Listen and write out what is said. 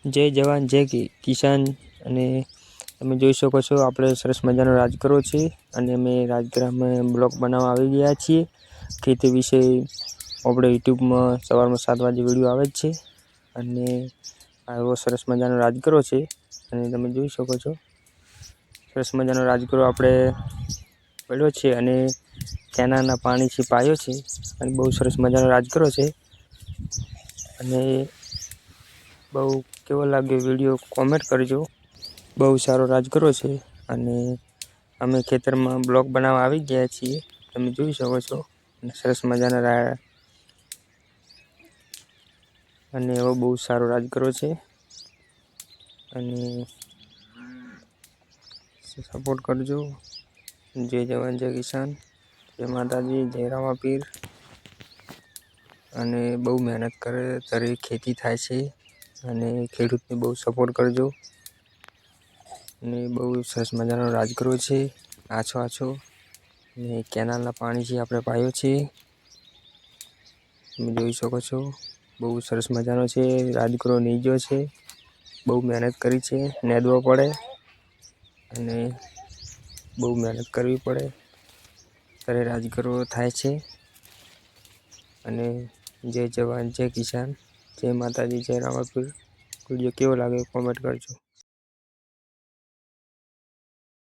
જય જવાન જય કિસાન। અને તમે જોઈ શકો છો આપણે સરસ મજાનો રાજગરો છે અને અમે રાજગરામાં બ્લોગ બનાવવા આવી ગયા છીએ। ખેતી વિશે આપણે યુટ્યુબમાં સવારમાં 7 વાગે વિડીયો આવે જ છે અને આવો સરસ મજાનો રાજગરો છે અને તમે જોઈ શકો છો સરસ મજાનો રાજગરો આપણે પડ્યો છે અને કેનાલના પાણીથી પાયો છે અને બહુ સરસ મજાનો રાજગરો છે અને બહુ કેવો લાગ્યો વિડીયો કોમેન્ટ કરજો। બહુ સારો રાજગરો છે અને અમે ખેતરમાં બ્લોક બનાવવા આવી ગયા છીએ, તમે જોઈ શકો છો સરસ મજાના અને એવો બહુ સારો રાજગરો છે અને સપોર્ટ કરજો। જય જવાન જય કિસાન, જય માતાજી, જય રામાપીર। અને બહુ મહેનત કરે ત્યારે ખેતી થાય છે અને ખેડૂતને બહુ સપોર્ટ કરજો અને બહુ સરસ મજાનો રાજગરો છે આછો આછો અને કેનાલના પાણીથી આપણે પાયો છે, તમે જોઈ શકો છો બહુ સરસ મજાનો છે રાજગરો નીજો છે, બહુ મહેનત કરી છે, નેદવો પડે અને બહુ મહેનત કરવી પડે ત્યારે રાજગરો થાય છે અને જય જવાન જય કિસાન, જય માતાજી, જય રામાપીર। વિડીયો કેવો લાગે કોમેન્ટ કરજો।